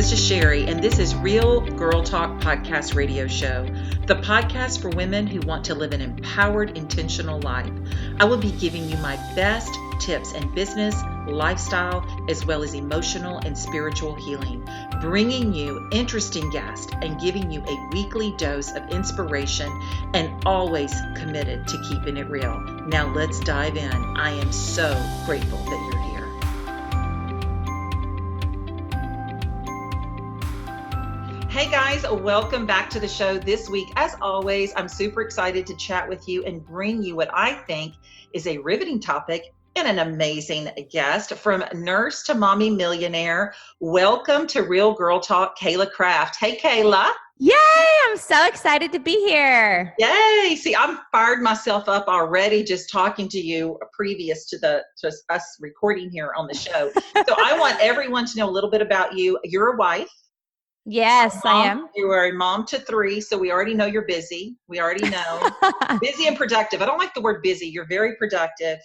This is Cherie, and this is Real Girl Talk Podcast Radio Show, the podcast for women who want to live an empowered, intentional life. I will be giving you my best tips in business, lifestyle, as well as emotional and spiritual healing, bringing you interesting guests and giving you a weekly dose of inspiration, and always committed to keeping it real. Now let's dive in. I am so grateful that you're here. Hey guys, welcome back to the show this week. As always, I'm super excited to chat with you and bring you what I think is a riveting topic and an amazing guest. From nurse to mommy millionaire, welcome to Real Girl Talk, Cayla Craft. Hey Cayla. Yay, I'm so excited to be here. Yay. See, I'm fired myself up already just talking to you previous to us recording here on the show. So I want everyone to know a little bit about you. You're a wife. Yes, I am. You are a mom to 3, so we already know you're busy. We already know. Busy and productive. I don't like the word busy. You're very productive.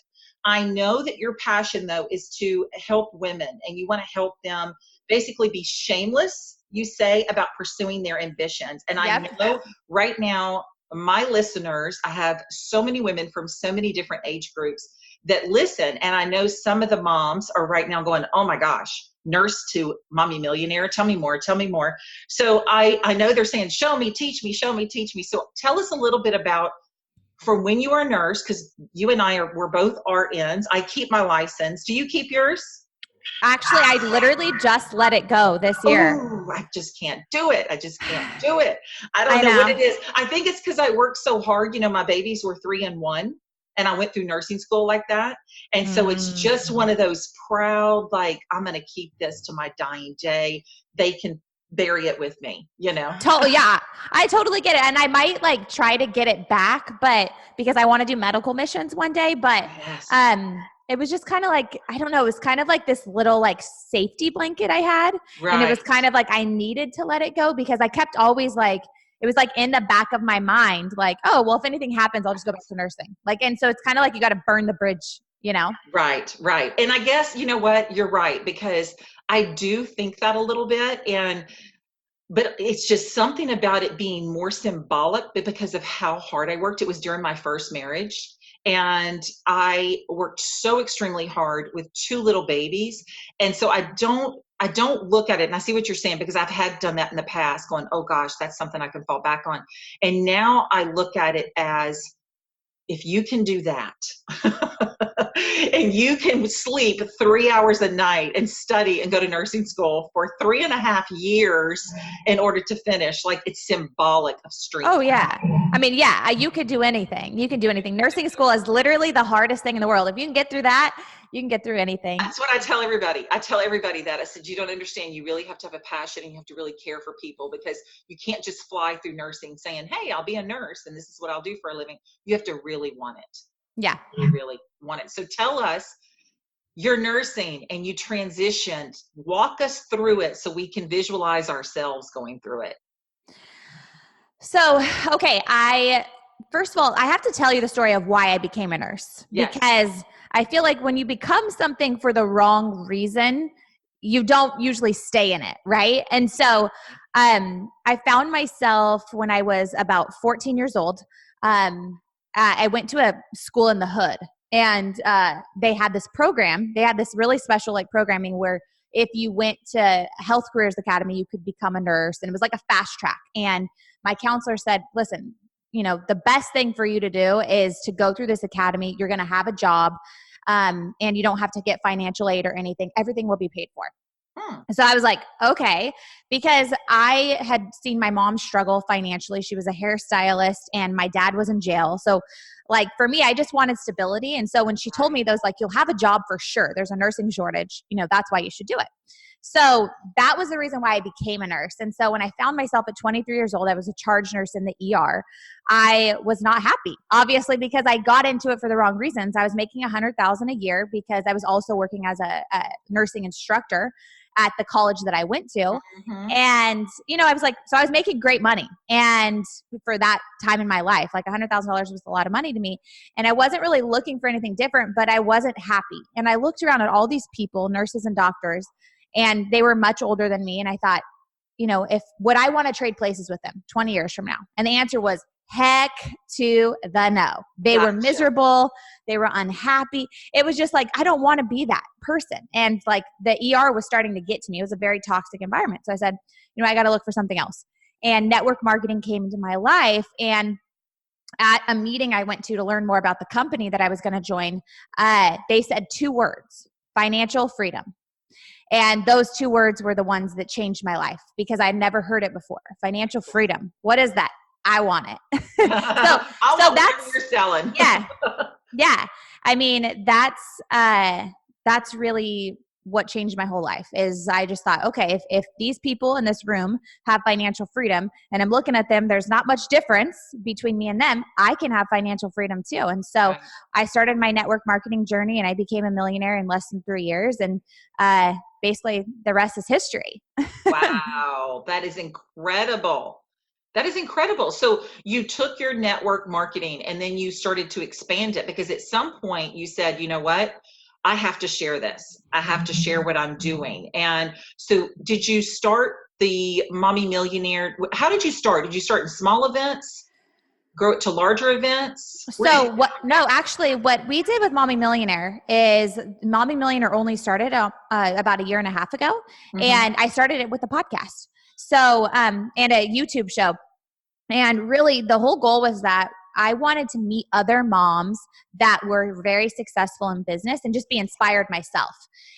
I know that your passion, though, is to help women, and you want to help them basically be shameless, you say, about pursuing their ambitions. And I know right now, my listeners, I have so many women from so many different age groups that listen, and I know some of the moms are right now going, oh my gosh, nurse to mommy millionaire. Tell me more. Tell me more. So I know they're saying, show me, teach me, show me, teach me. So tell us a little bit about from when you were a nurse, because you and we're both RNs. I keep my license. Do you keep yours? Actually, I literally just let it go this year. Oh, I just can't do it. I just can't do it. I don't know what it is. I think it's because I worked so hard. You know, my babies were 3 and 1. And I went through nursing school like that. And so it's just one of those proud, like, I'm going to keep this to my dying day. They can bury it with me, you know? Totally. Yeah, I totally get it. And I might like try to get it back, but because I want to do medical missions one day, but it was just kind of like, I don't know, it was kind of like this little like safety blanket I had. Right. And it was kind of like, I needed to let it go because I kept always like, it was like in the back of my mind, like, oh, well, if anything happens, I'll just go back to nursing. Like, and so it's kind of like you got to burn the bridge, you know? Right, right. And I guess, you know what, you're right, because I do think that a little bit. But it's just something about it being more symbolic because of how hard I worked. It was during my first marriage. And I worked so extremely hard with 2 little babies. And so I don't look at it, and I see what you're saying, because I've had done that in the past going, oh gosh, that's something I can fall back on. And now I look at it as, if you can do that and you can sleep 3 hours a night and study and go to nursing school for 3.5 years in order to finish, like, it's symbolic of strength. Oh yeah. I mean, yeah, you could do anything. You can do anything. Nursing school is literally the hardest thing in the world. If you can get through that, you can get through anything. That's what I tell everybody. I tell everybody that. I said, you don't understand. You really have to have a passion, and you have to really care for people, because you can't just fly through nursing saying, hey, I'll be a nurse and this is what I'll do for a living. You have to really want it. Yeah. You really want it. So tell us, you're nursing and you transitioned. Walk us through it so we can visualize ourselves going through it. So, okay. First of all, I have to tell you the story of why I became a nurse. Yes. Because I feel like when you become something for the wrong reason, you don't usually stay in it, right? And so I found myself when I was about 14 years old. I went to a school in the hood, and they had this program. They had this really special like programming where if you went to Health Careers Academy, you could become a nurse, and it was like a fast track. And my counselor said, listen, you know, the best thing for you to do is to go through this academy. You're going to have a job, and you don't have to get financial aid or anything. Everything will be paid for. So I was like, okay, because I had seen my mom struggle financially. She was a hairstylist and my dad was in jail. So like for me, I just wanted stability. And so when she told me those, like, you'll have a job for sure. There's a nursing shortage. You know, that's why you should do it. So that was the reason why I became a nurse. And so when I found myself at 23 years old, I was a charge nurse in the ER. I was not happy, obviously, because I got into it for the wrong reasons. I was making $100,000 a year because I was also working as a nursing instructor at the college that I went to. Mm-hmm. And, you know, I was like, so I was making great money. And for that time in my life, like $100,000 was a lot of money to me. And I wasn't really looking for anything different, but I wasn't happy. And I looked around at all these people, nurses and doctors, and they were much older than me. And I thought, if would I want to trade places with them 20 years from now? And the answer was heck to the no. They were miserable. They were unhappy. It was just like, I don't want to be that person. And like the ER was starting to get to me. It was a very toxic environment. So I said, I got to look for something else. And network marketing came into my life. And at a meeting I went to learn more about the company that I was going to join, they said 2 words: financial freedom. And those 2 words were the ones that changed my life because I'd never heard it before. Financial freedom. What is that? I want it. so that's you're selling. Yeah. Yeah. I mean, that's really what changed my whole life. Is I just thought, okay, if these people in this room have financial freedom and I'm looking at them, there's not much difference between me and them. I can have financial freedom too. And so I started my network marketing journey and I became a millionaire in less than 3 years. And basically the rest is history. Wow. That is incredible. That is incredible. So you took your network marketing and then you started to expand it because at some point you said, you know what? I have to share this. I have to share what I'm doing. And so did you start the Mommy Millionaire? How did you start? Did you start in small events, grow it to larger events? So actually what we did with Mommy Millionaire is Mommy Millionaire only started about a year and a half ago. Mm-hmm. And I started it with a podcast. So, and a YouTube show. And really the whole goal was that I wanted to meet other moms that were very successful in business and just be inspired myself.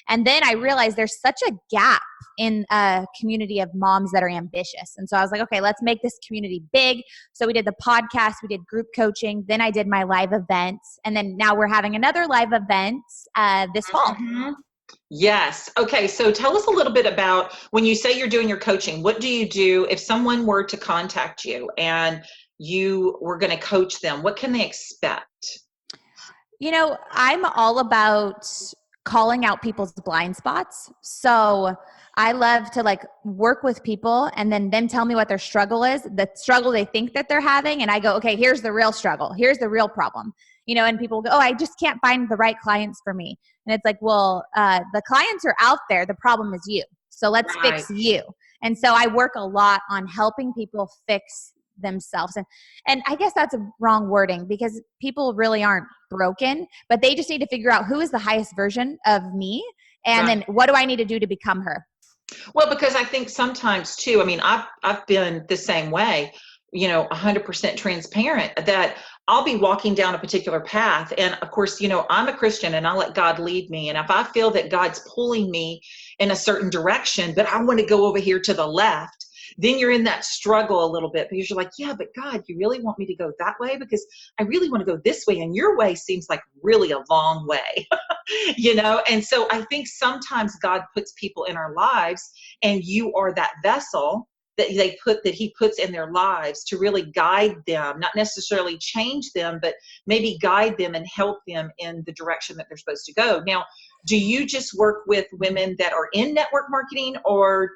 And then I realized there's such a gap in a community of moms that are ambitious. And so I was like, okay, let's make this community big. So we did the podcast, we did group coaching, then I did my live events. And then now we're having another live event this fall. Mm-hmm. Yes. Okay. So tell us a little bit about when you say you're doing your coaching, what do you do if someone were to contact you and you were going to coach them? What can they expect? I'm all about calling out people's blind spots. So I love to work with people and then them tell me what their struggle is, the struggle they think that they're having. And I go, okay, here's the real struggle. Here's the real problem. And people go, oh, I just can't find the right clients for me. And it's like, well, the clients are out there. The problem is you. So let's fix you. And so I work a lot on helping people fix themselves. And I guess that's a wrong wording because people really aren't broken, but they just need to figure out who is the highest version of me. And then what do I need to do to become her? Well, because I think sometimes too, I mean, I've been the same way, 100% transparent that I'll be walking down a particular path. And of course, I'm a Christian and I'll let God lead me. And if I feel that God's pulling me in a certain direction, but I want to go over here to the left, then you're in that struggle a little bit because you're like, yeah, but God, you really want me to go that way? Because I really want to go this way. And your way seems like really a long way, And so I think sometimes God puts people in our lives and you are that vessel that he puts in their lives to really guide them, not necessarily change them, but maybe guide them and help them in the direction that they're supposed to go. Now, do you just work with women that are in network marketing, or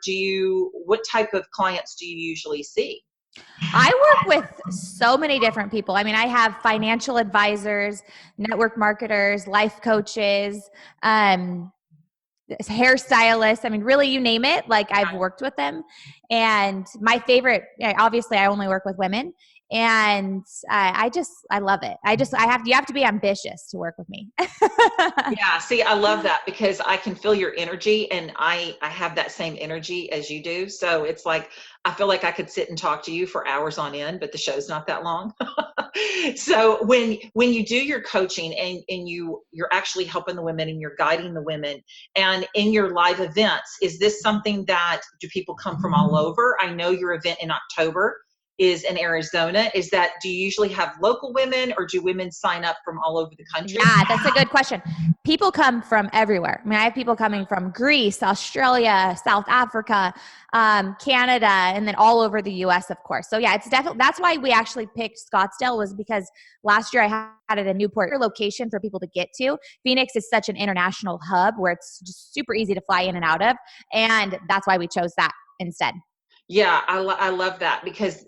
what type of clients do you usually see? I work with so many different people. I mean, I have financial advisors, network marketers, life coaches, hairstylists. I mean, really, you name it. I've worked with them. And my favorite, obviously, I only work with women. And I love it. You have to be ambitious to work with me. Yeah. See, I love that because I can feel your energy and I have that same energy as you do. So it's like, I feel like I could sit and talk to you for hours on end, but the show's not that long. So when you do your coaching and you're actually helping the women and you're guiding the women and in your live events, is this something that do people come from all over? I know your event in October is in Arizona. Do you usually have local women or do women sign up from all over the country? Yeah, that's a good question. People come from everywhere. I mean, I have people coming from Greece, Australia, South Africa, Canada, and then all over the US, of course. So yeah, it's definitely, that's why we actually picked Scottsdale, was because last year I had it a Newport location for people to get to. Phoenix is such an international hub where it's just super easy to fly in and out of. And that's why we chose that instead. Yeah, I love that because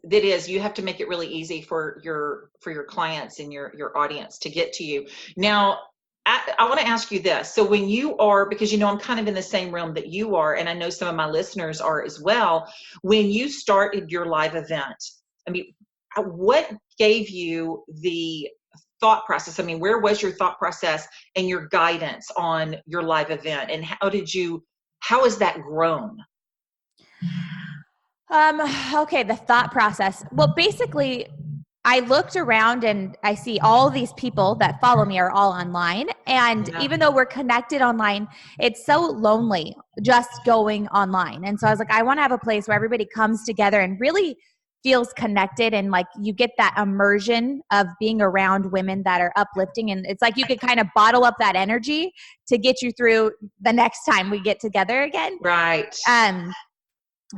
you have to make it really easy for your clients and your audience to get to you. Now, I want to ask you this. So when you are, because you know, I'm kind of in the same realm that you are, and I know some of my listeners are as well. When you started your live event, I mean, what gave you the thought process? I mean, where was your thought process and your guidance on your live event, and how has that grown? Okay, the thought process. Well, basically, I looked around and I see all these people that follow me are all online. And Yeah. even though we're connected online, it's so lonely just going online. And so I was like, I want to have a place where everybody comes together and really feels connected, and like you get that immersion of being around women that are uplifting. And it's like you could kind of bottle up that energy to get you through the next time we get together again. Right. Um,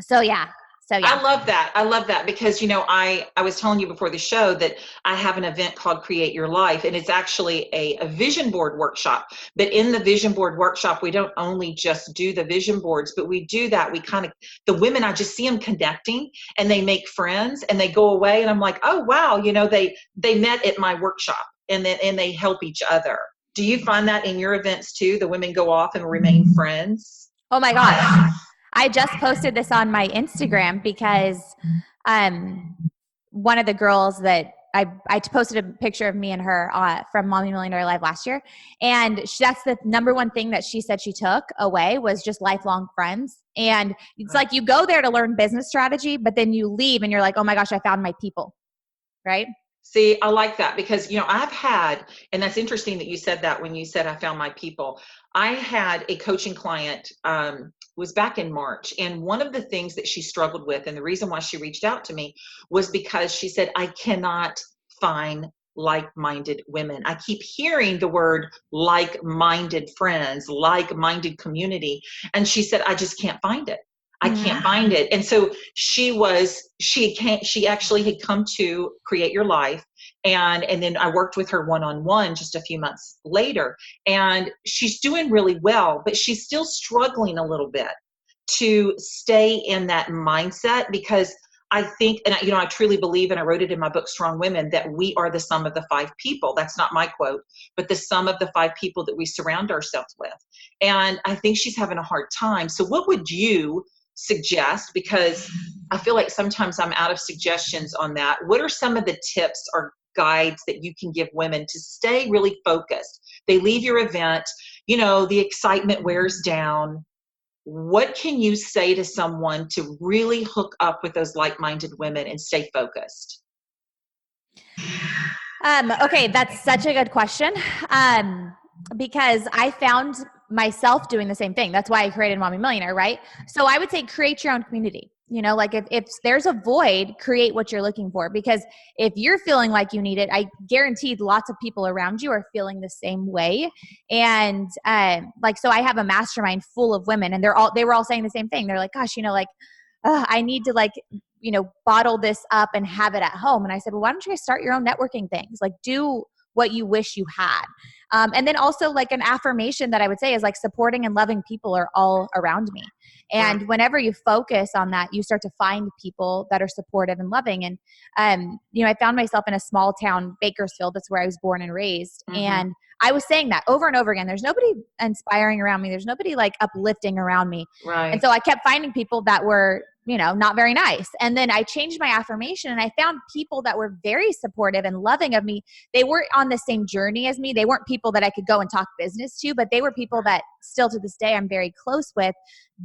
so yeah. So yeah. I love that. I love that because, you know, I was telling you before the show that I have an event called Create Your Life, and it's actually a vision board workshop. But in the vision board workshop, we don't only just do the vision boards, but we do that. We kind of, the women, I just see them connecting and they make friends and they go away. And I'm like, oh, wow, you know, they met at my workshop, and they help each other. Do you find that in your events too? The women go off and remain friends? Oh my gosh. I just posted this on my Instagram because one of the girls that I posted a picture of me and her from Mommy Millionaire Live last year. And that's the number one thing that she said she took away was just lifelong friends. And it's like you go there to learn business strategy, but then you leave and you're like, oh my gosh, I found my people. Right? See, I like that because, you know, and that's interesting that you said that when you said I found my people. I had a coaching client, was back in March. And one of the things that she struggled with, and the reason why she reached out to me was because she said, I cannot find like-minded women. I keep hearing the word like-minded friends, like-minded community. And she said, I just can't find it. I can't find it. And so she actually had come to Create Your Life. And then I worked with her one-on-one just a few months later, and she's doing really well, but she's still struggling a little bit to stay in that mindset because I think, and you know, I truly believe, and I wrote it in my book, Strong Women, that we are the sum of the 5 people. That's not my quote, but the sum of the 5 people that we surround ourselves with. And I think she's having a hard time. So what would you suggest? Because I feel like sometimes I'm out of suggestions on that. What are some of the tips or guides that you can give women to stay really focused? They leave your event, you know, the excitement wears down. What can you say to someone to really hook up with those like-minded women and stay focused? Okay, that's such a good question. Because I found myself doing the same thing. That's why I created Mommy Millionaire, right? So I would say create your own community. You know, like if there's a void, create what you're looking for. Because if you're feeling like you need it, I guarantee lots of people around you are feeling the same way. And like, so I have a mastermind full of women, and they were all saying the same thing. They're like, gosh, you know, like I need to like, you know, bottle this up and have it at home. And I said, well, why don't you guys start your own networking things? Like do what you wish you had. And then also like an affirmation that I would say is like supporting and loving people are all around me. And whenever you focus on that, you start to find people that are supportive and loving. And, you know, I found myself in a small town, Bakersfield. That's where I was born and raised. Mm-hmm. And I was saying that over and over again. There's nobody inspiring around me. There's nobody like uplifting around me. Right. And so I kept finding people that were, you know, not very nice. And then I changed my affirmation and I found people that were very supportive and loving of me. They weren't on the same journey as me. They weren't people that I could go and talk business to, but they were people that still to this day I'm very close with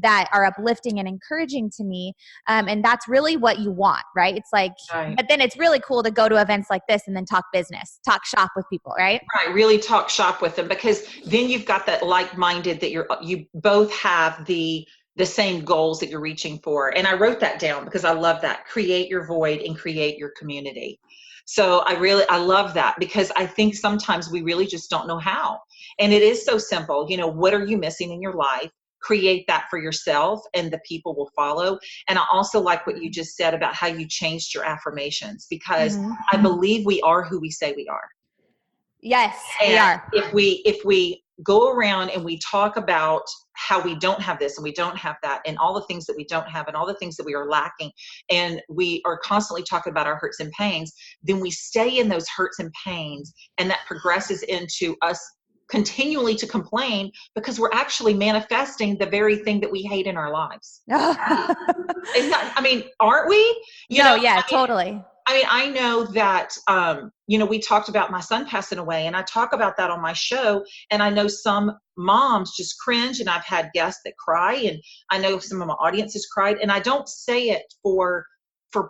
that are uplifting and encouraging to me. And that's really what you want, right? It's like, right. But then it's really cool to go to events like this and then talk business, talk shop with people, right? Right. Really talk shop with them, because then you've got that like-minded that you both have the same goals that you're reaching for. And I wrote that down because I love that. Create your void and create your community. So I love that, because I think sometimes we really just don't know how. And it is so simple. You know, what are you missing in your life? Create that for yourself and the people will follow. And I also like what you just said about how you changed your affirmations, because I believe we are who we say we are. Yes, and we are. If we go around and we talk about how we don't have this and we don't have that and all the things that we don't have and all the things that we are lacking, and we are constantly talking about our hurts and pains, then we stay in those hurts and pains, and that progresses into us continually to complain because we're actually manifesting the very thing that we hate in our lives. I mean, aren't we? Totally. I know that, we talked about my son passing away, and I talk about that on my show. And I know some moms just cringe, and I've had guests that cry, and I know some of my audience has cried. And I don't say it for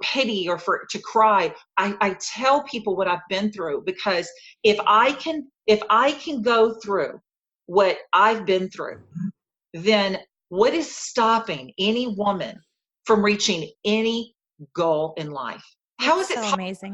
pity or to cry. I tell people what I've been through, because if I can go through what I've been through, then what is stopping any woman from reaching any goal in life? That's How is it so possible amazing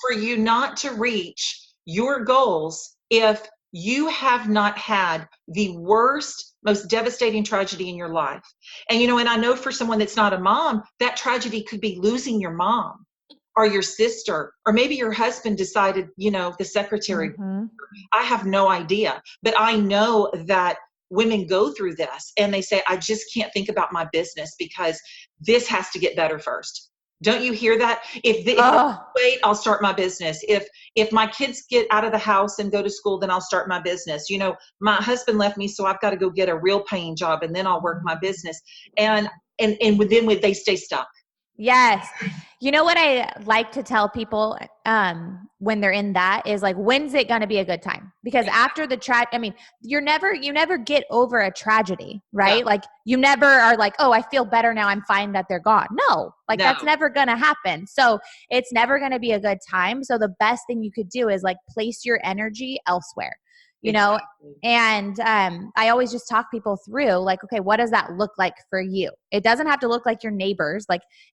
for you not to reach your goals if you have not had the worst, most devastating tragedy in your life? And, and I know for someone that's not a mom, that tragedy could be losing your mom or your sister, or maybe your husband decided, the secretary. Mm-hmm. I have no idea, but I know that women go through this and they say, I just can't think about my business because this has to get better first. Don't you hear that? If I wait, I'll start my business. If my kids get out of the house and go to school, then I'll start my business. My husband left me, so I've got to go get a real paying job, and then I'll work my business. And they stay stuck. Yes. You know what I like to tell people when they're in that is like, when's it going to be a good time? Because after the you never get over a tragedy, right? No. Like you never are like, oh, I feel better now, I'm fine that they're gone. No, that's never going to happen. So it's never going to be a good time. So the best thing you could do is like place your energy elsewhere. And I always just talk people through like, okay, what does that look like for you? It doesn't have to look like your neighbors,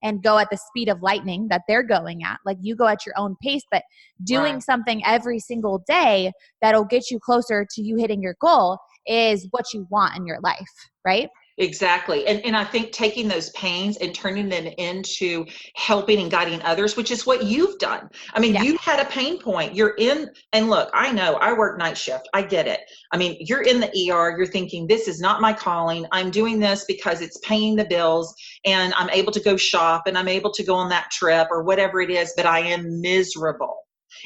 and go at the speed of lightning that they're going at. Like you go at your own pace, but doing something every single day that'll get you closer to you hitting your goal is what you want in your life, right? Exactly. And I think taking those pains and turning them into helping and guiding others, which is what you've done. I mean, you had a pain point. And look, I know I work night shift. I get it. I mean, you're in the ER, you're thinking, this is not my calling. I'm doing this because it's paying the bills and I'm able to go shop and I'm able to go on that trip or whatever it is, but I am miserable.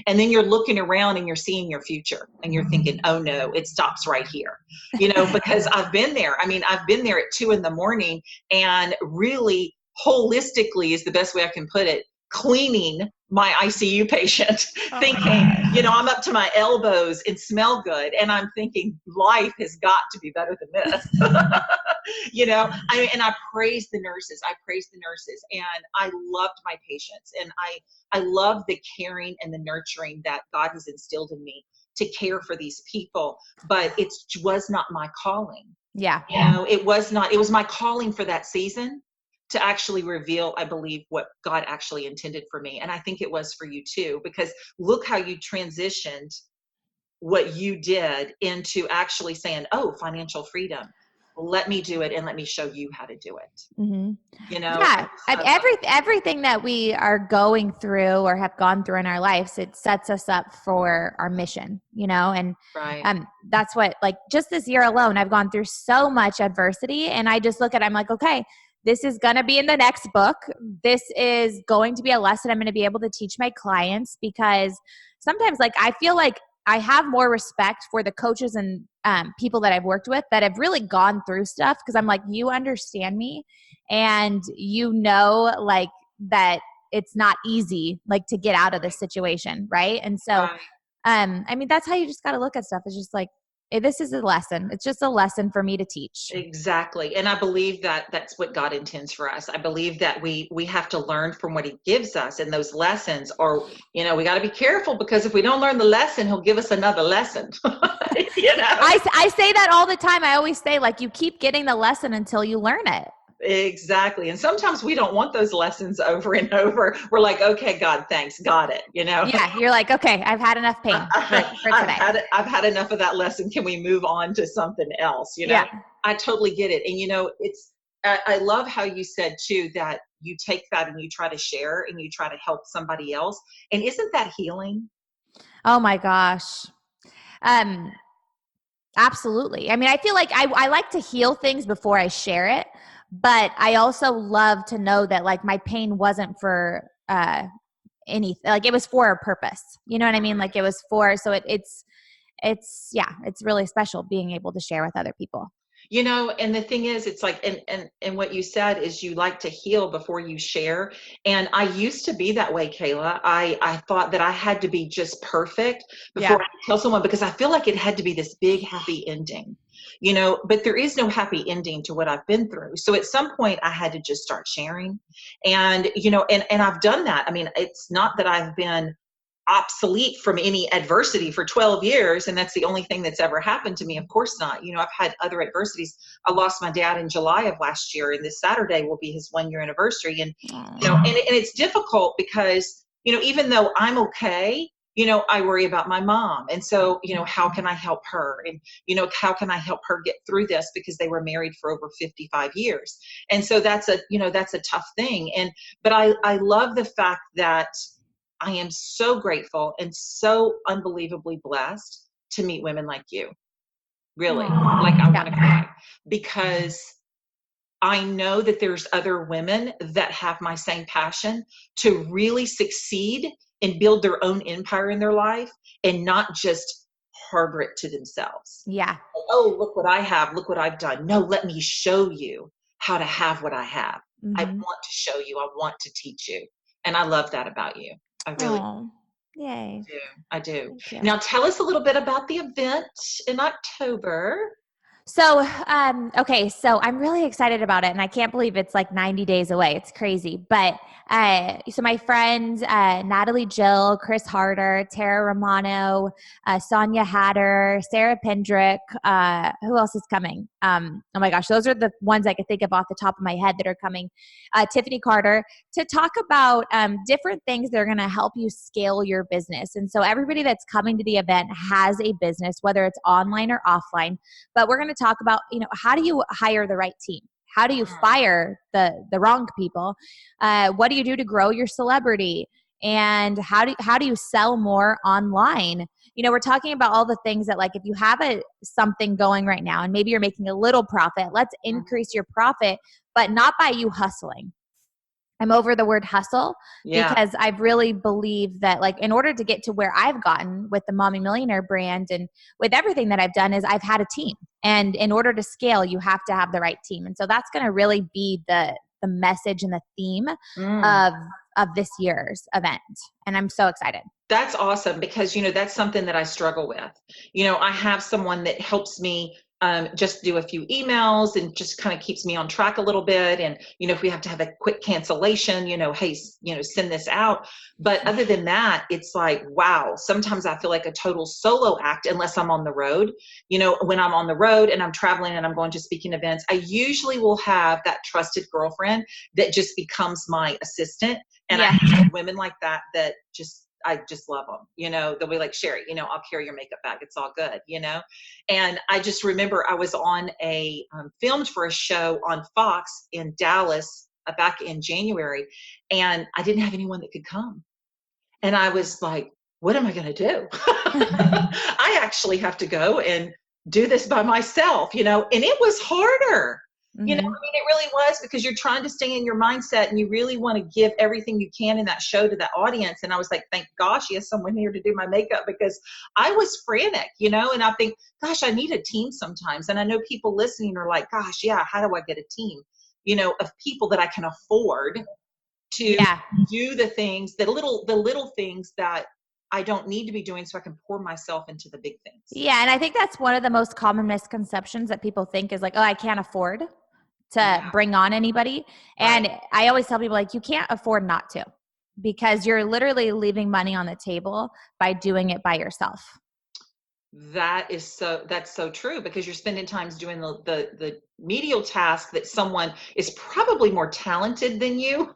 And then you're looking around and you're seeing your future and you're thinking, oh no, it stops right here. Because I've been there. I mean, I've been there at 2 a.m. and really holistically is the best way I can put it, cleaning my ICU patient, thinking, I'm up to my elbows and smell good. And I'm thinking life has got to be better than this. And I praise the nurses. And I loved my patients. And I love the caring and the nurturing that God has instilled in me to care for these people, but it was not my calling. Yeah. It was not. It was my calling for that season to actually reveal, I believe, what God actually intended for me. And I think it was for you too, because look how you transitioned what you did into actually saying, oh, financial freedom. Let me do it and let me show you how to do it. Mm-hmm. Yeah. Everything that we are going through or have gone through in our lives, it sets us up for our mission, and that's what, just this year alone, I've gone through so much adversity, and I just look at it, I'm like, okay, this is going to be in the next book. This is going to be a lesson I'm going to be able to teach my clients, because sometimes I feel like I have more respect for the coaches and people that I've worked with that have really gone through stuff, because I'm like, you understand me and that it's not easy to get out of this situation, right? And so that's how you just got to look at stuff. It's just this is a lesson. It's just a lesson for me to teach. Exactly. And I believe that that's what God intends for us. I believe that we have to learn from what he gives us, and those lessons are, we got to be careful, because if we don't learn the lesson, he'll give us another lesson. I say that all the time. I always say, you keep getting the lesson until you learn it. Exactly. And sometimes we don't want those lessons over and over. We're like, okay, God, thanks. Got it. Yeah. You're like, okay, I've had enough pain for today. I've had enough of that lesson. Can we move on to something else? Yeah. I totally get it. And I love how you said too, that you take that and you try to share and you try to help somebody else. And isn't that healing? Oh my gosh. Absolutely. I mean, I feel like I like to heal things before I share it. But I also love to know that my pain wasn't for anything. It was for a purpose. You know what I mean? It was for, so it's it's really special being able to share with other people. And the thing is, it's like, and what you said is you like to heal before you share. And I used to be that way, Cayla. I thought that I had to be just perfect before I tell someone, because I feel like it had to be this big happy ending, but there is no happy ending to what I've been through. So at some point I had to just start sharing, and, and I've done that. I mean, it's not that I've been obsolete from any adversity for 12 years and that's the only thing that's ever happened to me. Of course not. I've had other adversities. I lost my dad in July of last year, and this Saturday will be his 1 year anniversary. And and it's difficult because even though I'm okay, I worry about my mom. And so how can I help her? And how can I help her get through this, because they were married for over 55 years. And so that's a tough thing. But I love the fact that I am so grateful and so unbelievably blessed to meet women like you. Really. Like, I want to cry, because I know that there's other women that have my same passion to really succeed and build their own empire in their life, and not just harbor it to themselves. Yeah. Oh, look what I have. Look what I've done. No, let me show you how to have what I have. I want to show you. I want to teach you. And I love that about you. I really Yay. do. I do. Now tell us a little bit about the event in October. So, okay, so I'm really excited about it, and I can't believe it's like 90 days away. It's crazy. But so my friends, Natalie Jill, Chris Harder, Tara Romano, Sonia Hatter, Sarah Pendrick, who else is coming? Oh my gosh, those are the ones I could think of off the top of my head that are coming. Tiffany Carter, to talk about different things that are going to help you scale your business. And so everybody that's coming to the event has a business, whether it's online or offline. But we're going to talk about, how do you hire the right team? How do you fire the wrong people? What do you do to grow your celebrity? And how do you sell more online? We're talking about all the things that, like, if you have something going right now and maybe you're making a little profit, let's increase your profit, but not by you hustling. I'm over the word hustle because I really believe that, like, in order to get to where I've gotten with the Mommy Millionaire brand and with everything that I've done, is I've had a team. And in order to scale, you have to have the right team. And so that's going to really be the message and the theme of this year's event. And I'm so excited. That's awesome, because, that's something that I struggle with. I have someone that helps me just do a few emails and just kind of keeps me on track a little bit. And, if we have to have a quick cancellation, hey, send this out. But other than that, it's like, wow, sometimes I feel like a total solo act unless I'm on the road. When I'm on the road and I'm traveling and I'm going to speaking events, I usually will have that trusted girlfriend that just becomes my assistant. And I have women like that I just love them. They'll be like, Cherie, I'll carry your makeup bag. It's all good, And I just remember I was on filmed for a show on Fox in Dallas back in January, and I didn't have anyone that could come. And I was like, what am I going to do? I actually have to go and do this by myself, and it was harder. I mean, it really was, because you're trying to stay in your mindset and you really want to give everything you can in that show to that audience. And I was like, thank gosh, he has someone here to do my makeup, because I was frantic, and I think, gosh, I need a team sometimes. And I know people listening are like, gosh, yeah, how do I get a team, of people that I can afford to do the things, the little things that I don't need to be doing, so I can pour myself into the big things. Yeah. And I think that's one of the most common misconceptions that people think is like, oh, I can't afford to bring on anybody. And I always tell people, like, you can't afford not to, because you're literally leaving money on the table by doing it by yourself. That's so true, because you're spending times doing the medial task that someone is probably more talented than you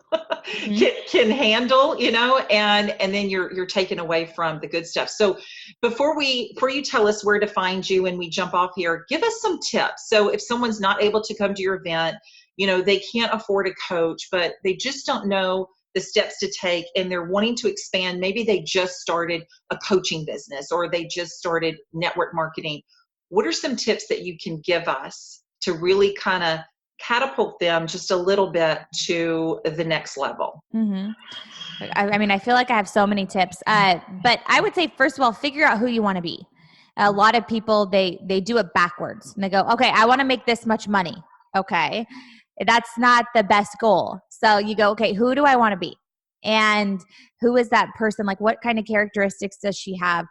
can handle, and then you're taken away from the good stuff. So before you tell us where to find you and we jump off here, give us some tips. So if someone's not able to come to your event, they can't afford a coach, but they just don't know the steps to take, and they're wanting to expand. Maybe they just started a coaching business, or they just started network marketing. What are some tips that you can give us to really kind of catapult them just a little bit to the next level? I mean, I feel like I have so many tips, but I would say, first of all, figure out who you want to be. A lot of people, they do it backwards and they go, okay, I want to make this much money. Okay. That's not the best goal. So you go, okay, who do I want to be? And who is that person? Like, what kind of characteristics does she have?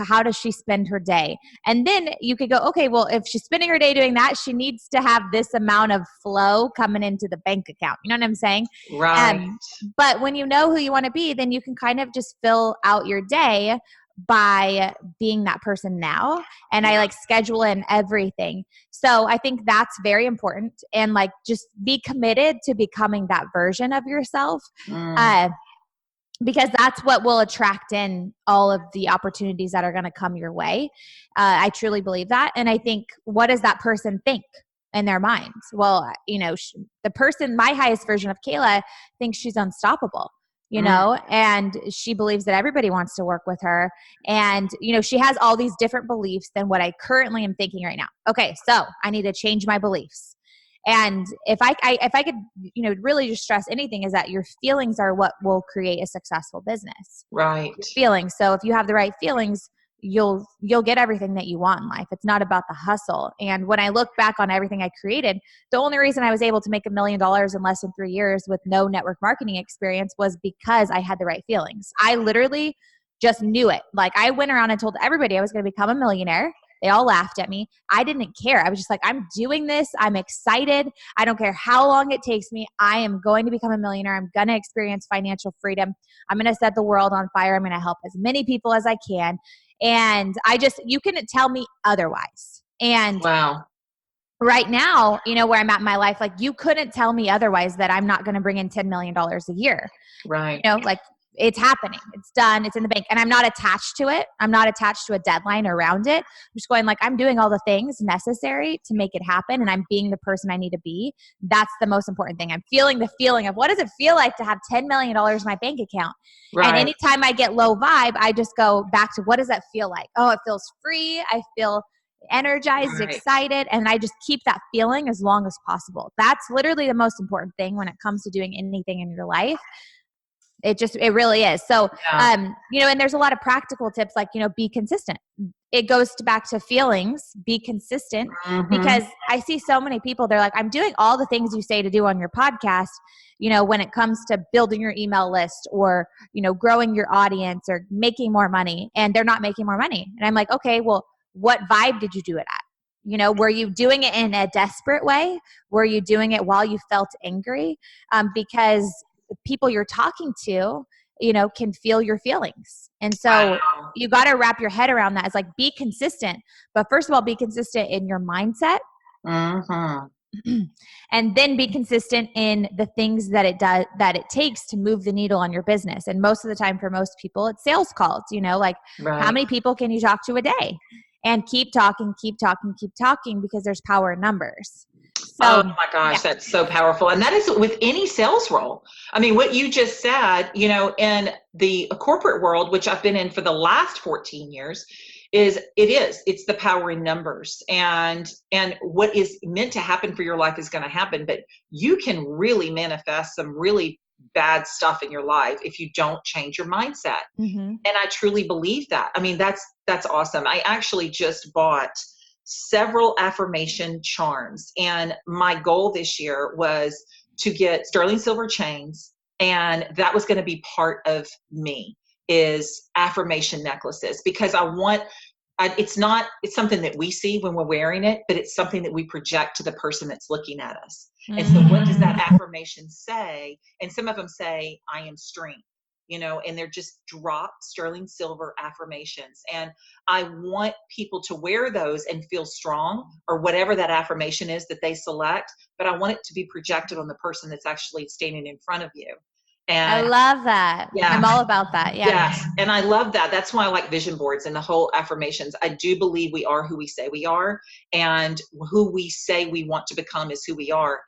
How does she spend her day? And then you could go, okay, well, if she's spending her day doing that, she needs to have this amount of flow coming into the bank account. You know what I'm saying? Right. But when you know who you want to be, then you can kind of just fill out your day by being that person now. And I like schedule in everything. So I think that's very important. And like, just be committed to becoming that version of yourself. Because that's what will attract in all of the opportunities that are going to come your way. I truly believe that. And I think, what does that person think in their minds? Well, the person, my highest version of Cayla, thinks she's unstoppable, and she believes that everybody wants to work with her. And, she has all these different beliefs than what I currently am thinking right now. Okay, so I need to change my beliefs. And if I could, really just stress anything, is that your feelings are what will create a successful business. Right. Your feelings. So if you have the right feelings, you'll get everything that you want in life. It's not about the hustle. And when I look back on everything I created, the only reason I was able to make $1 million in less than 3 years with no network marketing experience was because I had the right feelings. I literally just knew it. Like, I went around and told everybody I was going to become a millionaire. They all laughed at me. I didn't care. I was just like, I'm doing this. I'm excited. I don't care how long it takes me. I am going to become a millionaire. I'm going to experience financial freedom. I'm going to set the world on fire. I'm going to help as many people as I can. And you couldn't tell me otherwise. And wow. Right now, where I'm at in my life, like, you couldn't tell me otherwise that I'm not going to bring in $10 million a year. Right. Like, it's happening. It's done. It's in the bank. And I'm not attached to it. I'm not attached to a deadline around it. I'm just going, like, I'm doing all the things necessary to make it happen. And I'm being the person I need to be. That's the most important thing. I'm feeling the feeling of, what does it feel like to have $10 million in my bank account? Right. And anytime I get low vibe, I just go back to, what does that feel like? Oh, it feels free. I feel energized, excited. And I just keep that feeling as long as possible. That's literally the most important thing when it comes to doing anything in your life. It really is. So, and there's a lot of practical tips, like, be consistent. It goes back to feelings, be consistent, because I see so many people, they're like, I'm doing all the things you say to do on your podcast, when it comes to building your email list or, growing your audience or making more money, and they're not making more money. And I'm like, okay, well, what vibe did you do it at? Were you doing it in a desperate way? Were you doing it while you felt angry? Because the people you're talking to, can feel your feelings. And so you got to wrap your head around that. It's like, be consistent. But first of all, be consistent in your mindset. And then be consistent in the things that it takes to move the needle on your business. And most of the time, for most people, it's sales calls, how many people can you talk to a day? And keep talking, because there's power in numbers. So, oh my gosh, that's so powerful. And that is with any sales role. I mean, what you just said, in the corporate world, which I've been in for the last 14 years, it's the power in numbers, and what is meant to happen for your life is going to happen, but you can really manifest some really bad stuff in your life if you don't change your mindset. And I truly believe that. I mean, that's awesome. I actually just bought several affirmation charms, and my goal this year was to get sterling silver chains, and that was going to be part of me, is affirmation necklaces, because it's something that we see when we're wearing it, but it's something that we project to the person that's looking at us. And so what does that affirmation say? And some of them say, I am strength, and they're just drop sterling silver affirmations. And I want people to wear those and feel strong, or whatever that affirmation is that they select, but I want it to be projected on the person that's actually standing in front of you. And I love that. Yeah. I'm all about that. Yeah. Yes. And I love that. That's why I like vision boards and the whole affirmations. I do believe we are who we say we are, and who we say we want to become is who we are,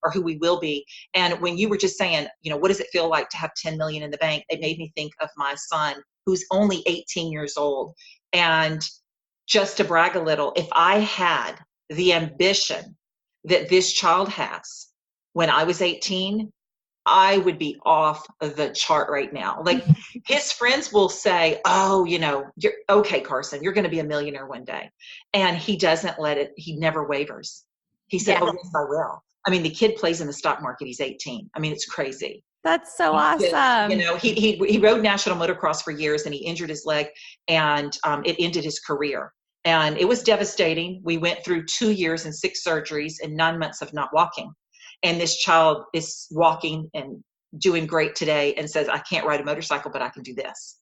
or who we will be. And when you were just saying, what does it feel like to have 10 million in the bank? It made me think of my son, who's only 18 years old. And just to brag a little, if I had the ambition that this child has when I was 18, I would be off the chart right now. Like his friends will say, oh, you're okay, Carson, you're going to be a millionaire one day. And he doesn't let it, he never wavers. He said, Yeah. oh, yes, I will. I mean, the kid plays in the stock market. He's 18. I mean, it's crazy. That's so Just, awesome. he rode national motocross for years, and he injured his leg, and it ended his career. And it was devastating. We went through 2 years and 6 surgeries and 9 months of not walking. And this child is walking and doing great today and says, I can't ride a motorcycle, but I can do this.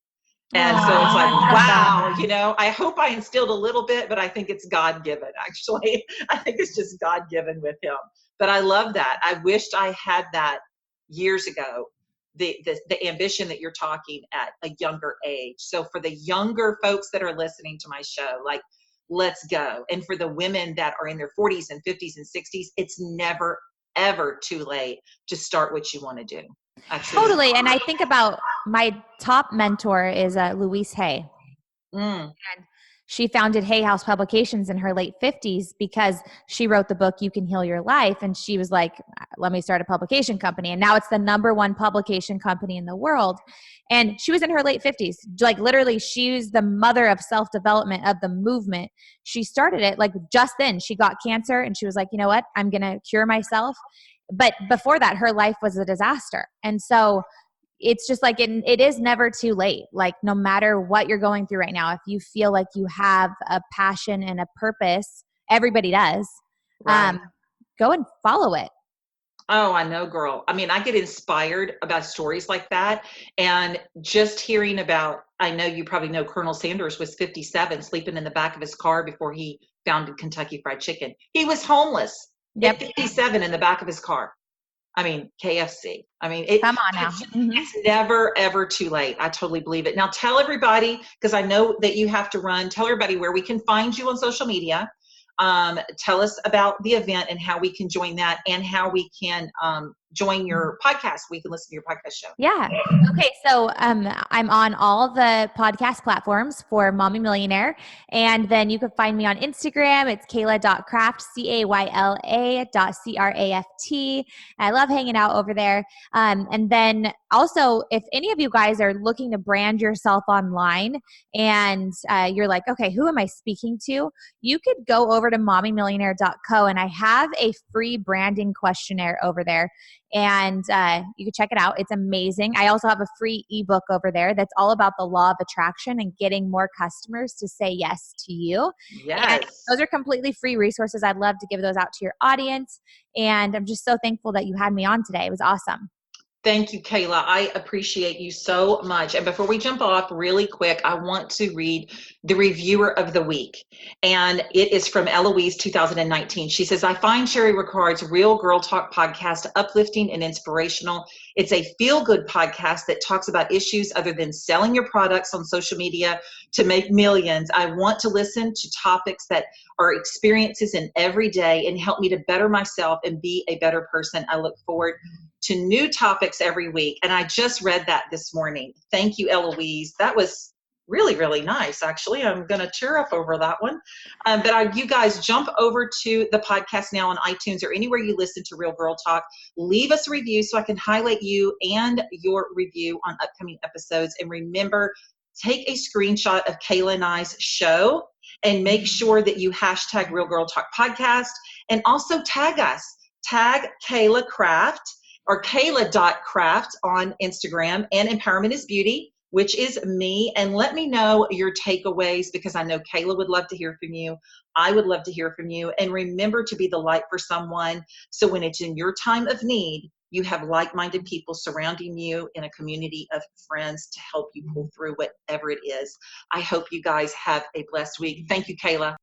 And so it's like, wow, I hope I instilled a little bit, but I think it's God-given, actually. I think it's just God-given with him. But I love that. I wished I had that years ago, the ambition that you're talking at a younger age. So for the younger folks that are listening to my show, like, let's go. And for the women that are in their 40s and 50s and 60s, it's never, ever too late to start what you want to do. Totally. And I think about my top mentor is Louise Hay. And she founded Hay House Publications in her late 50s because she wrote the book, You Can Heal Your Life. And she was like, let me start a publication company. And now it's the #1 publication company in the world. And she was in her late 50s. Like literally, she's the mother of self-development of the movement. She started it like just then. She got cancer and she was like, you know what? I'm going to cure myself. But before that, her life was a disaster. And so it's just like it is never too late. Like no matter what you're going through right now, if you feel like you have a passion and a purpose, everybody does, right. Go and follow it. Oh, I know, girl. I mean, I get inspired about stories like that. And just hearing about, I know you probably know Colonel Sanders was 57, sleeping in the back of his car before he founded Kentucky Fried Chicken. He was homeless at 57 in the back of his car. I mean, KFC. I mean, come on now. It's never, ever too late. I totally believe it. Now tell everybody, because I know that you have to run, tell everybody where we can find you on social media. Tell us about the event and how we can join that, and how we can join your podcast. We can listen to your podcast show. Yeah. Okay. So I'm on all the podcast platforms for Mommy Millionaire. And then you can find me on Instagram. It's Cayla.craft, Cayla.craft. I love hanging out over there. And then also, if any of you guys are looking to brand yourself online and you're like, okay, who am I speaking to? You could go over to mommymillionaire.co, and I have a free branding questionnaire over there. And you can check it out. It's amazing. I also have a free ebook over there that's all about the law of attraction and getting more customers to say yes to you. Yes. And those are completely free resources. I'd love to give those out to your audience. And I'm just so thankful that you had me on today. It was awesome. Thank you, Cayla. I appreciate you so much. And before we jump off really quick, I want to read the reviewer of the week. And it is from Eloise 2019. She says, I find Cherie Ricard's Real Girl Talk podcast uplifting and inspirational. It's a feel-good podcast that talks about issues other than selling your products on social media to make millions. I want to listen to topics that are experiences in every day and help me to better myself and be a better person. I look forward to new topics every week. And I just read that this morning. Thank you, Eloise. That was really, really nice, actually. I'm going to cheer up over that one. You guys jump over to the podcast now on iTunes or anywhere you listen to Real Girl Talk. Leave us a review so I can highlight you and your review on upcoming episodes. And remember, take a screenshot of Cayla and I's show and make sure that you hashtag Real Girl Talk Podcast, and also tag us. Tag Cayla Craft or Cayla.craft on Instagram, and Empowerment is Beauty, which is me. And let me know your takeaways, because I know Cayla would love to hear from you. I would love to hear from you. And remember to be the light for someone. So when it's in your time of need, you have like-minded people surrounding you in a community of friends to help you pull through whatever it is. I hope you guys have a blessed week. Thank you, Cayla.